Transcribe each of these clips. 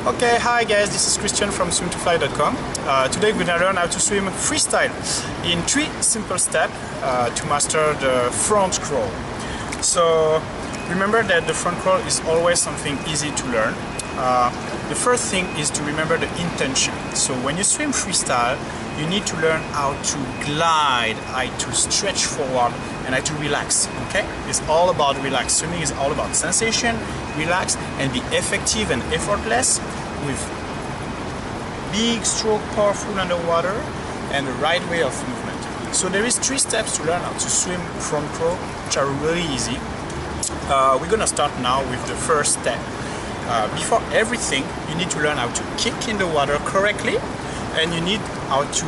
Okay, hi guys, this is Christian from swim2fly.com. Today we're gonna learn how to swim freestyle in 3 simple steps to master the front crawl. So remember that the front crawl is always something easy to learn. The first thing is to remember the intention. So when you swim freestyle, you need to learn how to glide, how to stretch forward, and how to relax. Okay? It's all about relax. Swimming is all about sensation, relax, and be effective and effortless with big stroke, powerful underwater, and the right way of movement. So there is 3 steps to learn how to swim front crawl, which are really easy. We're gonna start now with the first step. Before everything, you need to learn how to kick in the water correctly, and you need how to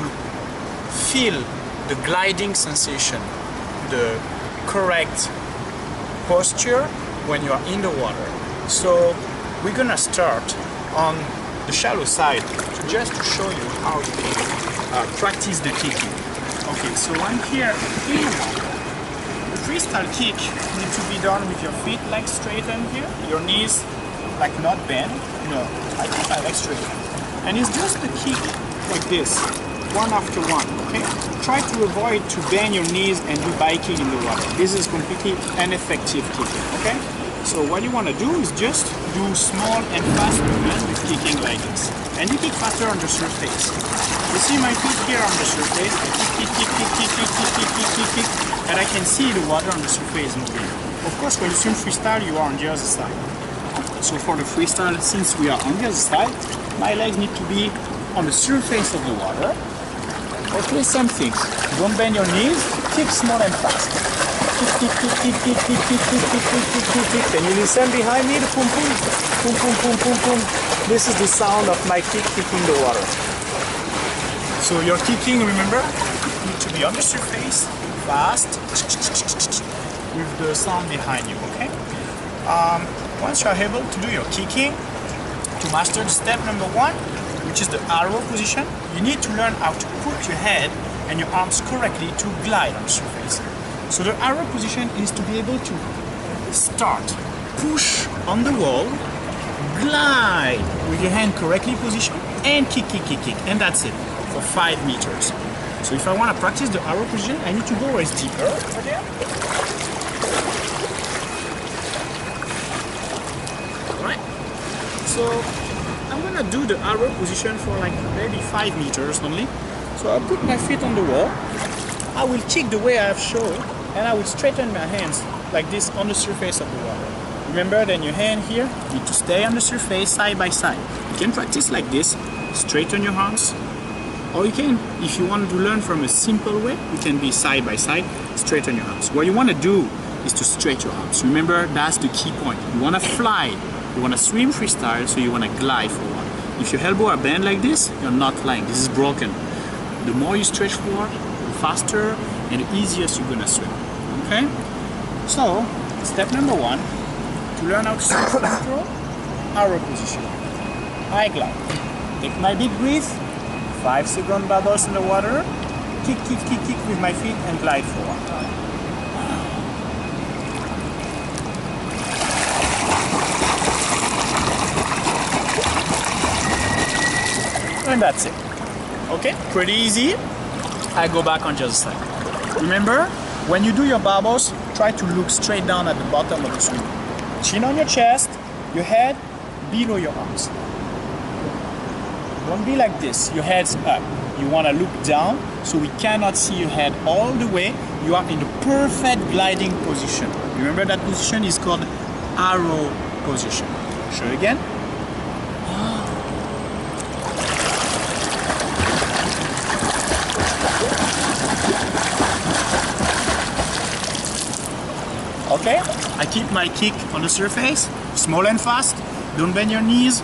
feel the gliding sensation, the correct posture when you are in the water. So we're gonna start on the shallow side just to show you how you can practice the kicking. Okay, so I'm here in water. The freestyle kick needs to be done with your feet like straightened here, your knees like not bent. No, I keep my legs straight. And it's just a kick like this, one after one, okay? Try to avoid to bend your knees and do biking in the water. This is completely ineffective kicking, okay? So what you want to do is just do small and fast movement with kicking like this. And you kick faster on the surface. You see my feet here on the surface, I kick, and I can see the water on the surface moving. Of course, when you swim freestyle, you are on the other side. So for the freestyle, since we are on the other side, my legs need to be on the surface of the water. Okay, same thing. Don't bend your knees, kick small and fast. Kick. And you listen behind me, the boom, boom. This is the sound of my kick kicking the water. So your kicking, remember, need to be on the surface, fast, with the sound behind you, okay? Once you are able to do your kicking, to master the step number 1, which is the arrow position, you need to learn how to put your head and your arms correctly to glide on the surface. So the arrow position is to be able to start, push on the wall, glide with your hand correctly positioned, and kick, and that's it for 5 meters. So if I want to practice the arrow position, I need to go as deeper over there. Right? So I'm gonna do the arrow position for like maybe 5 meters only. So I'll put my feet on the wall. I will kick the way I have shown, and I will straighten my hands like this on the surface of the water. Remember, then your hand here need to stay on the surface side by side. You can practice like this, straighten your hands, or you can, if you want to learn from a simple way, you can be side by side, straighten your hands. What you want to do is to stretch your arms. Remember, that's the key point. You want to fly. You want to swim freestyle, so you want to glide forward. If your elbow are bent like this, you're not flying. This is broken. The more you stretch forward, the faster and the easier you're going to swim. Okay? So, step number 1, to learn how to swim front arrow position. I glide. Take my big breath, 5-second bubbles in the water, kick with my feet and glide forward. And that's it. Okay, pretty easy. I go back on the other side. Remember, when you do your bubbles, try to look straight down at the bottom of the swim. Chin on your chest, your head below your arms. Don't be like this, your head's up. You want to look down, so we cannot see your head all the way. You are in the perfect gliding position. Remember, that position is called arrow position. Show it again. Okay, I keep my kick on the surface, small and fast, don't bend your knees,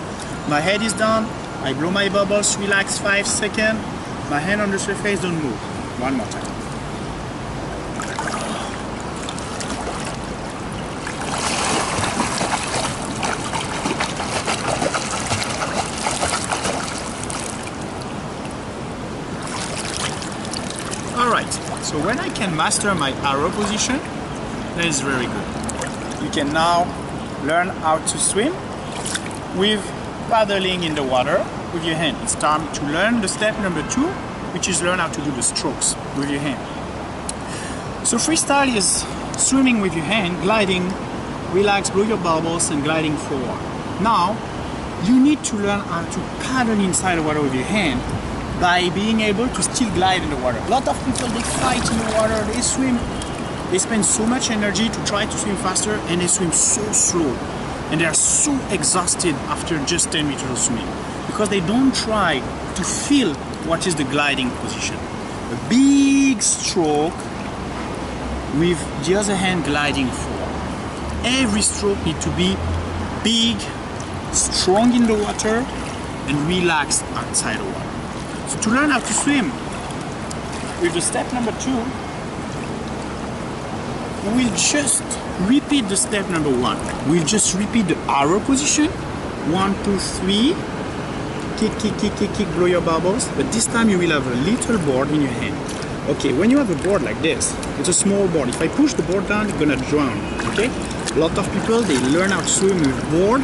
my head is down, I blow my bubbles, relax 5 seconds, my hand on the surface, don't move. One more time. Alright, so when I can master my arrow position, that is very good. You can now learn how to swim with paddling in the water with your hand. It's time to learn the step number 2, which is learn how to do the strokes with your hand. So freestyle is swimming with your hand, gliding, relax, blow your bubbles, and gliding forward. Now, you need to learn how to paddle inside the water with your hand by being able to still glide in the water. A lot of people, they fight in the water, they swim, they spend so much energy to try to swim faster, and they swim so slow. And they are so exhausted after just 10 meters of swimming because they don't try to feel what is the gliding position. A big stroke with the other hand gliding forward. Every stroke needs to be big, strong in the water, and relaxed outside the water. So to learn how to swim with the step number 2, we'll just repeat the step number 1. We'll just repeat the arrow position. 1, 2, 3. Kick, kick, kick, kick, kick, blow your bubbles. But this time you will have a little board in your hand. Okay, when you have a board like this, it's a small board. If I push the board down, it's gonna drown, okay? A lot of people, they learn how to swim with board,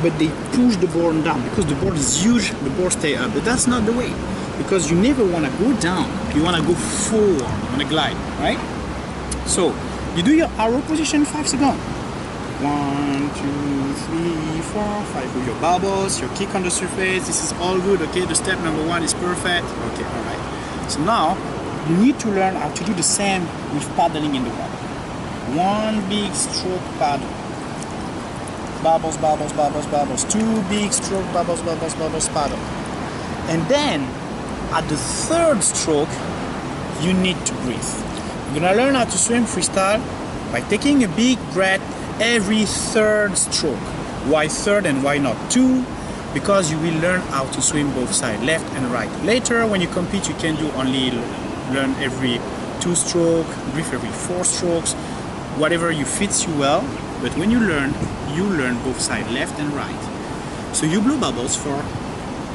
but they push the board down because the board is huge, the board stay up. But that's not the way, because you never wanna go down. You wanna go forward, you wanna glide, right? So, you do your arrow position 5 seconds. 1, 2, 3, 4, 5. Do your bubbles, your kick on the surface. This is all good, okay? The step number 1 is perfect. Okay, alright. So now, you need to learn how to do the same with paddling in the water. One big stroke paddle. Bubbles, bubbles, bubbles, bubbles. 2 big stroke, bubbles, bubbles, bubbles, paddle. And then, at the 3rd stroke, you need to breathe. You're gonna learn how to swim freestyle by taking a big breath every 3rd stroke. Why 3rd and why not 2? Because you will learn how to swim both sides, left and right. Later, when you compete, you can do only learn every 2 strokes, breathe every 4 strokes, whatever you fits you well. But when you learn both sides, left and right. So you blow bubbles for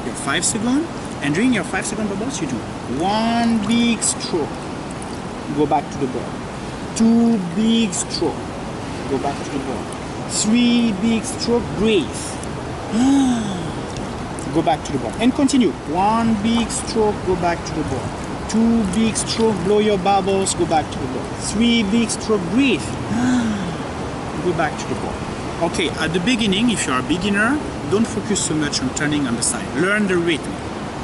your 5 seconds, and during your 5-second bubbles, you do 1 big stroke, go back to the board. 2 big stroke, go back to the board. 3 big stroke, breathe. Go back to the board. And continue. 1 big stroke, go back to the board. 2 big stroke, blow your bubbles, go back to the board. 3 big stroke, breathe. Go back to the board. Okay, at the beginning, if you're a beginner, don't focus so much on turning on the side. Learn the rhythm.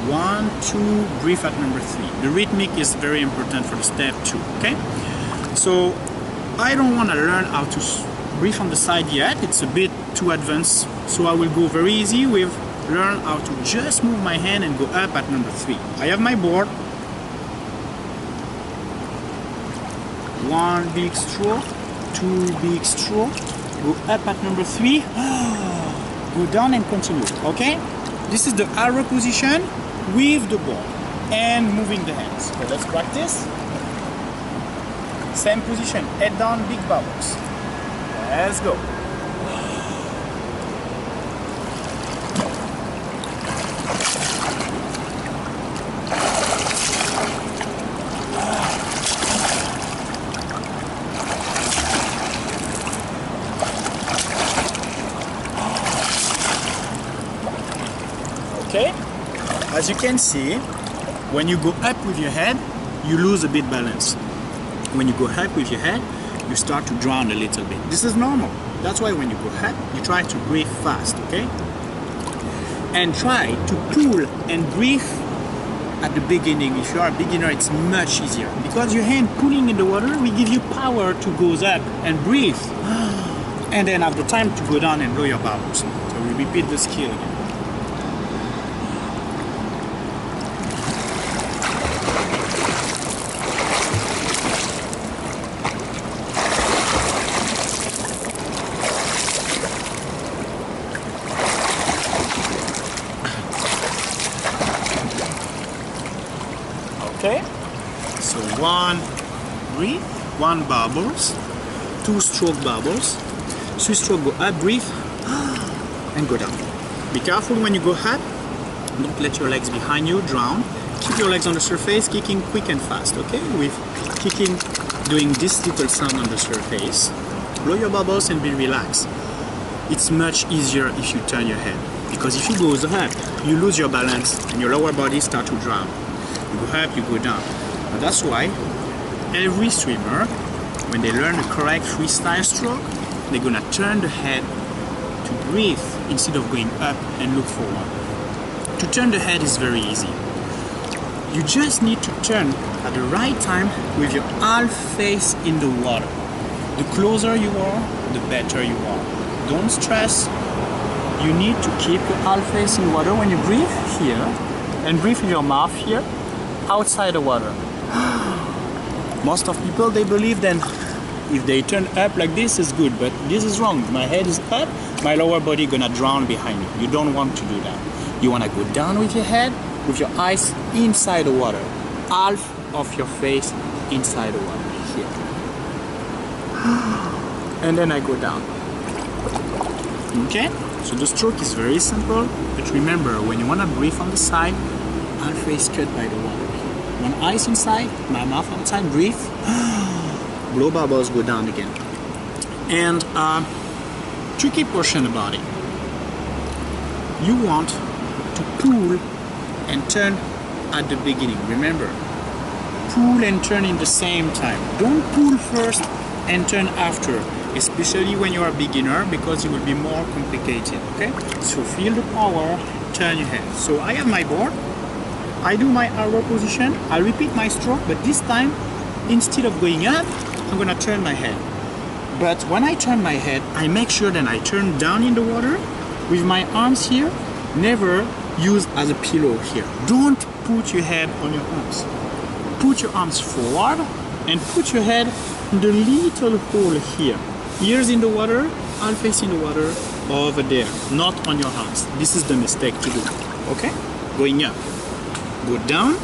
1, 2, breathe at number 3. The rhythmic is very important for the step 2, okay? So, I don't want to learn how to breathe on the side yet. It's a bit too advanced. So I will go very easy with learn how to just move my hand and go up at number 3. I have my board. 1 big stroke, 2 big stroke, go up at number 3, go down and continue, okay? This is the arrow position with the board and moving the hands. So let's practice. Same position, head down, big bubbles. Let's go. Okay, as you can see, when you go up with your head, you lose a bit balance. When you go up with your head, you start to drown a little bit. This is normal. That's why when you go up, you try to breathe fast, okay? And try to pull and breathe at the beginning. If you are a beginner, it's much easier. Because your hand pulling in the water will give you power to go up and breathe. And then have the time to go down and blow your bubbles. So we repeat the skill again. Okay, so 1 breathe, 1 bubbles, 2 stroke bubbles, 3 stroke go up, breathe, and go down. Be careful when you go up, don't let your legs behind you drown. Keep your legs on the surface, kicking quick and fast, okay? With kicking, doing this little sound on the surface. Blow your bubbles and be relaxed. It's much easier if you turn your head. Because if you go up, you lose your balance and your lower body starts to drown. You go up, you go down. But that's why every swimmer, when they learn the correct freestyle stroke, they're gonna turn the head to breathe instead of going up and look forward. To turn the head is very easy. You just need to turn at the right time with your half face in the water. The closer you are, the better you are. Don't stress. You need to keep your half face in water when you breathe here and breathe with your mouth here outside the water. Most of people, they believe then if they turn up like this is good, but this is wrong. My head is up, my lower body gonna drown behind me. You don't want to do that. You wanna go down with your head, with your eyes inside the water. Half of your face inside the water, here. And then I go down. Okay? So the stroke is very simple, but remember, when you wanna breathe on the side, half face cut by the water. One eyes inside, my mouth outside, breathe. Blow bubbles, go down again. And tricky portion about it. You want to pull and turn at the beginning. Remember, pull and turn in the same time. Don't pull first and turn after, especially when you are a beginner, because it will be more complicated, okay? So feel the power, turn your head. So I have my board, I do my arrow position, I repeat my stroke, but this time, instead of going up, I'm gonna turn my head. But when I turn my head, I make sure that I turn down in the water with my arms here, never use as a pillow here. Don't put your head on your arms. Put your arms forward and put your head in the little hole here. Ears in the water, half face in the water, over there, not on your arms. This is the mistake to do, okay? Going up, go down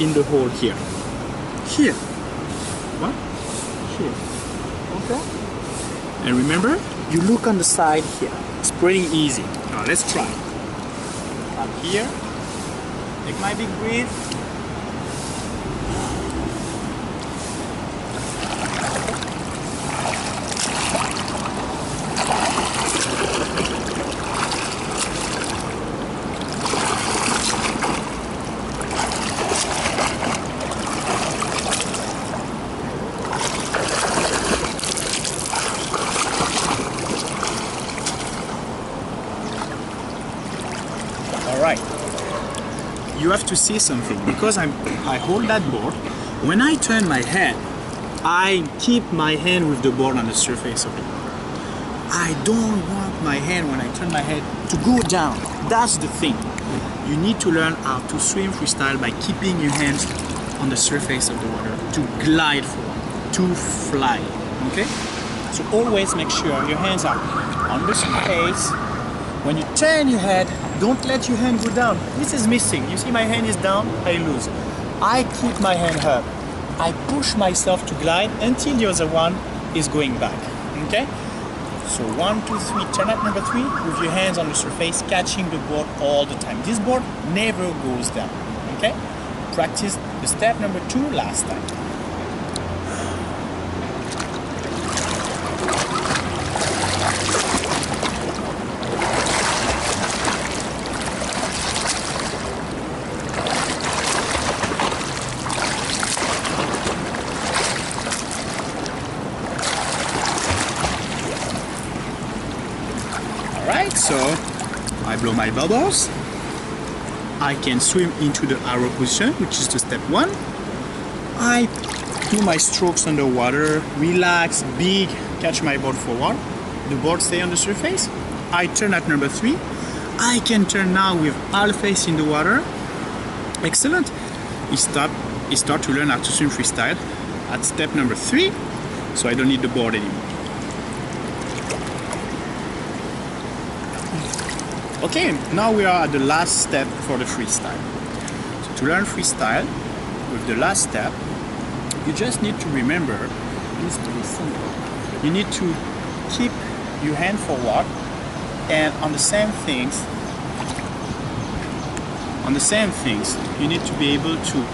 in the hole here. Here, what? Here, okay? And remember, you look on the side here. It's pretty easy. Now let's try. Up here, take my big breath. Alright, you have to see something, because I hold that board. When I turn my head, I keep my hand with the board on the surface of it. I don't want my hand, when I turn my head, to go down. That's the thing. You need to learn how to swim freestyle by keeping your hands on the surface of the water, to glide forward, to fly, okay? So always make sure your hands are on the surface. When you turn your head, don't let your hand go down. This is missing. You see my hand is down, I lose. I keep my hand up. I push myself to glide until the other one is going back, okay? So 1, 2, 3, turn at number 3 with your hands on the surface, catching the board all the time. This board never goes down, okay? Practice the step number 2 last time. Alright, so I blow my bubbles. I can swim into the arrow position, which is the step 1. I do my strokes underwater, relax, big, catch my board forward. The board stay on the surface. I turn at number 3. I can turn now with half face in the water. Excellent. You start to learn how to swim freestyle at step number 3, so I don't need the board anymore. Okay, now we are at the last step for the freestyle. So to learn freestyle, with the last step, you just need to remember, it's pretty simple. You need to keep your hand forward, and on the same things, you need to be able to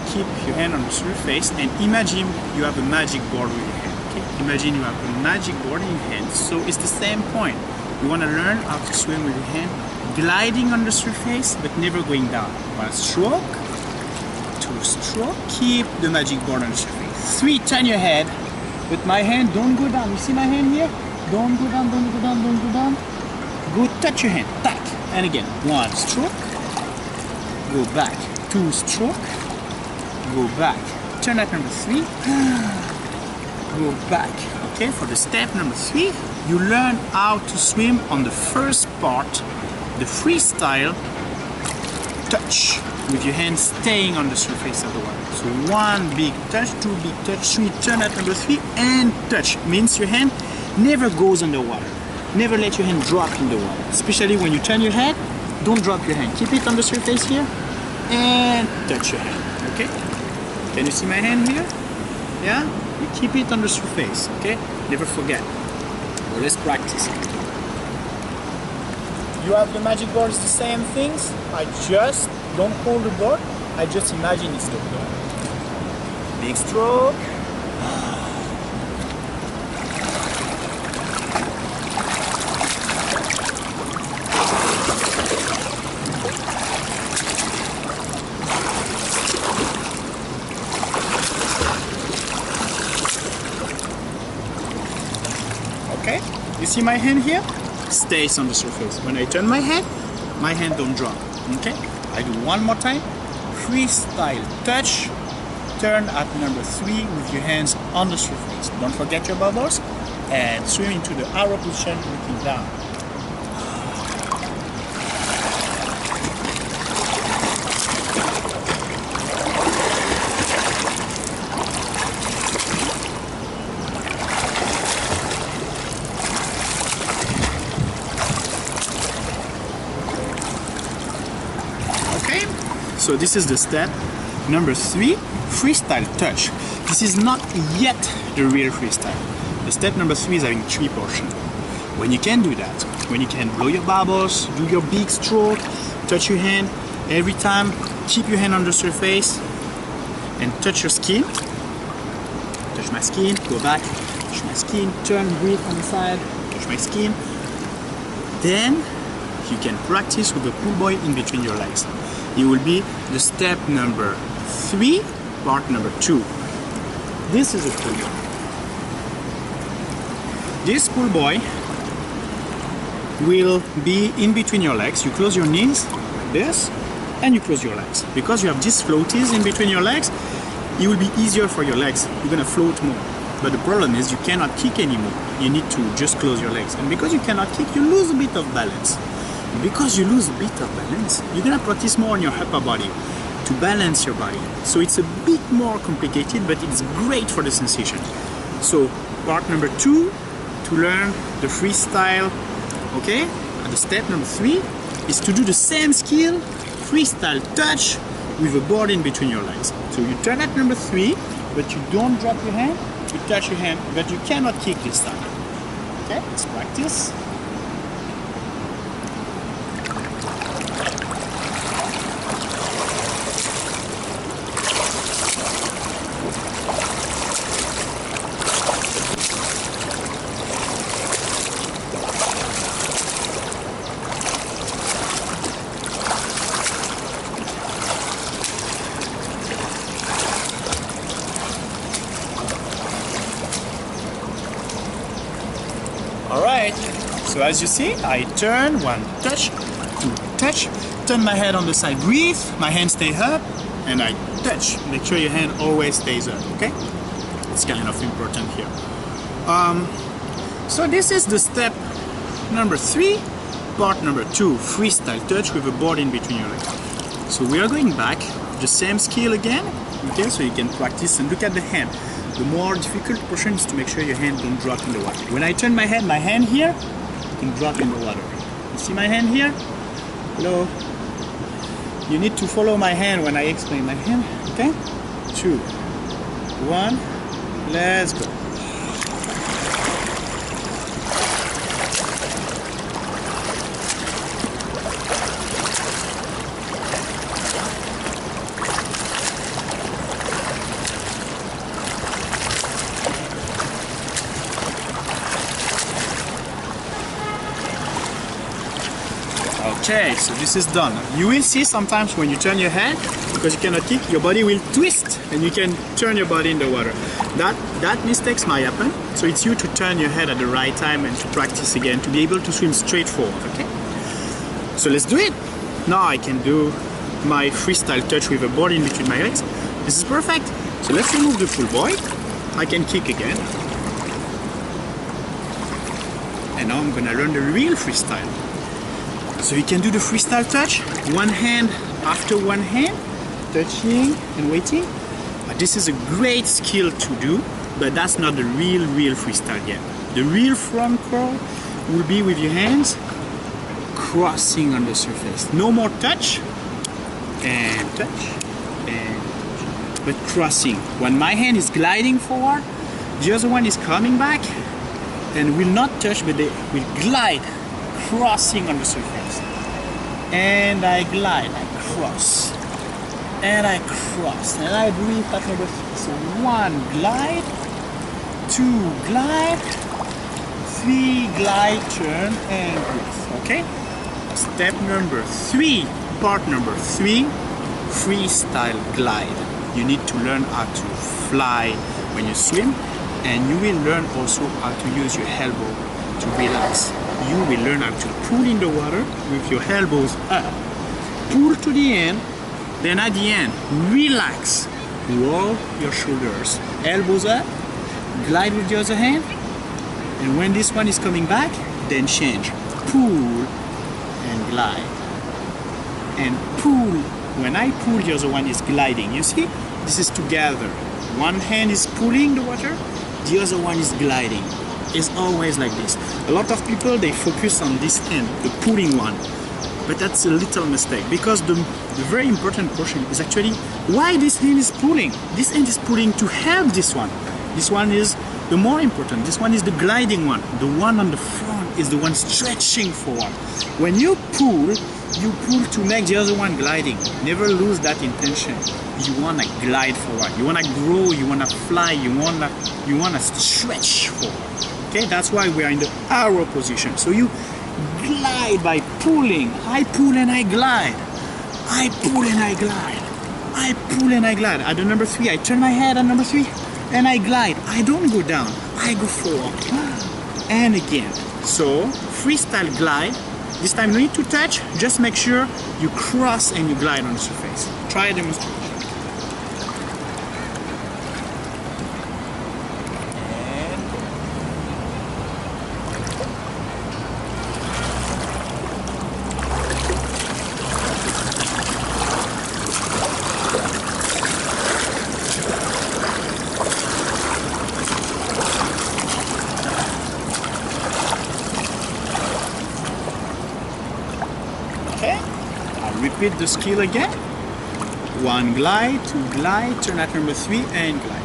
keep your hand on the surface and imagine you have a magic board with your hand. Okay? Imagine you have a magic board in your hand, so it's the same point. You want to learn how to swim with your hand gliding on the surface, but never going down. 1 stroke, 2 stroke, keep the magic board on the surface. 3, turn your head. With my hand, don't go down. You see my hand here? Don't go down, don't go down, don't go down. Go touch your hand, tack. And again, 1 stroke, go back, 2 stroke, go back. Turn at number 3, go back. Okay, for the step number 3, you learn how to swim on the first part, the freestyle touch, with your hand staying on the surface of the water. So 1 big touch, 2 big touch, 3, turn at number 3, and touch. Means your hand never goes underwater. Never let your hand drop in the water. Especially when you turn your head, don't drop your hand. Keep it on the surface here, and touch your hand, okay? Can you see my hand here? Yeah? You keep it on the surface, okay? Never forget. Well, let's practice. You have the magic board, it's the same things. I just don't hold the board, I just imagine it's the board. Big stroke. Okay, you see my hand here? Stays on the surface. When I turn my hand don't drop. Okay, I do one more time. Freestyle touch. Turn at number 3 with your hands on the surface. Don't forget your bubbles, and swim into the arrow position looking down. So this is the step number 3, freestyle touch. This is not yet the real freestyle. The step number 3 is having 3 portions. When you can do that, when you can blow your bubbles, do your big stroke, touch your hand, every time keep your hand on the surface and touch your skin. Touch my skin, go back, touch my skin, turn, breathe on the side, touch my skin. Then you can practice with the pool boy in between your legs. It will be the step number 3, part number 2. This is a pool boy. This pool boy will be in between your legs. You close your knees like this, and you close your legs. Because you have these floaties in between your legs, it will be easier for your legs. You're gonna float more. But the problem is you cannot kick anymore. You need to just close your legs. And because you cannot kick, you lose a bit of balance. Because you lose a bit of balance, you're gonna practice more on your upper body to balance your body. So it's a bit more complicated, but it's great for the sensation. So part number 2, to learn the freestyle, okay? And the step number 3 is to do the same skill, freestyle touch, with a board in between your legs. So you turn at number 3, but you don't drop your hand, you touch your hand, but you cannot kick this time. Okay, let's practice. Alright, so as you see, I turn, 1 touch, 2 touch, turn my head on the side, breathe, my hand stay up, and I touch. Make sure your hand always stays up, okay? It's kind of important here. So this is the step number 3, part number 2, freestyle touch with a board in between your legs. So we are going back, the same skill again, okay? So you can practice and look at the hand. The more difficult portion is to make sure your hand don't drop in the water. When I turn my hand here can drop in the water. You see my hand here? Hello? You need to follow my hand when I explain my hand, okay? 2, 1, let's go. Okay, so this is done. You will see sometimes when you turn your head, because you cannot kick, your body will twist and you can turn your body in the water. That mistakes might happen, so it's you to turn your head at the right time and to practice again to be able to swim straight forward, okay? So let's do it. Now I can do my freestyle touch with a board in between my legs. This is perfect. So let's remove the pull buoy. I can kick again. And now I'm gonna learn the real freestyle. So you can do the freestyle touch, one hand after one hand, touching and waiting. This is a great skill to do, but that's not the real freestyle yet. The real front crawl will be with your hands crossing on the surface. No more touch, and but crossing. When my hand is gliding forward, the other one is coming back and will not touch, but they will glide, crossing on the surface. And I glide, I cross, and I cross, and I breathe at number 3. So 1 glide, 2 glide, 3 glide, turn, and breathe. Okay? Step number 3, part number 3, freestyle glide. You need to learn how to fly when you swim, and you will learn also how to use your elbow to relax. You will learn how to pull in the water with your elbows up. Pull to the end, then at the end, relax. Roll your shoulders, elbows up, glide with the other hand, and when this one is coming back, then change. Pull and glide. And pull. When I pull, the other one is gliding. You see? This is together. One hand is pulling the water, the other one is gliding. It's always like this. A lot of people, they focus on this hand, the pulling one. But that's a little mistake, because the very important portion is actually why this hand is pulling. This hand is pulling to help this one. This one is the more important. This one is the gliding one. The one on the front is the one stretching forward. When you pull to make the other one gliding. Never lose that intention. You want to glide forward. You want to grow. You want to fly. You want to stretch forward. Okay, that's why we are in the arrow position. So you glide by pulling. I pull and I glide. I pull and I glide. I pull and I glide. At the number 3, I turn my head at number 3 and I glide. I don't go down. I go forward. And again. So freestyle glide. This time no need to touch. Just make sure you cross and you glide on the surface. Try a demonstration. Repeat the skill again. 1 glide, 2 glide, turn at number 3 and glide.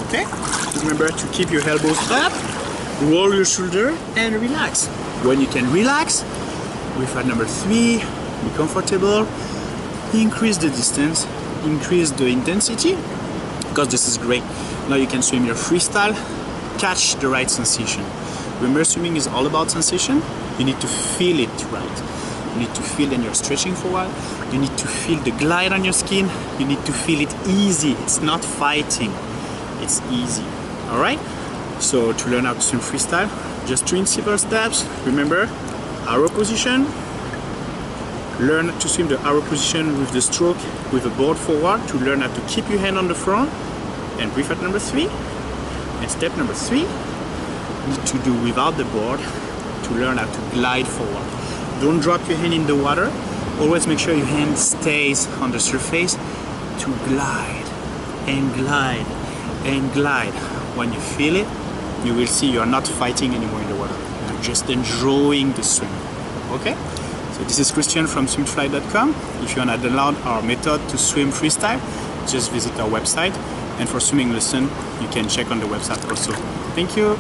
Okay, remember to keep your elbows up, roll your shoulder and relax. When you can relax, with at number 3, be comfortable, increase the distance, increase the intensity, because this is great. Now you can swim your freestyle, catch the right sensation. Remember, swimming is all about sensation. You need to feel it right. You need to feel when you're stretching forward. You need to feel the glide on your skin. You need to feel it easy. It's not fighting. It's easy. All right? So to learn how to swim freestyle, just 3 simple steps. Remember, arrow position. Learn to swim the arrow position with the stroke with the board forward to learn how to keep your hand on the front and breathe at number 3. And step number 3, you need to do without the board to learn how to glide forward. Don't drop your hand in the water. Always make sure your hand stays on the surface to glide and glide and glide. When you feel it, you will see you are not fighting anymore in the water. You're just enjoying the swim. Okay? So this is Christian from swimtofly.com. If you want to download our method to swim freestyle, just visit our website. And for swimming lesson, you can check on the website also. Thank you.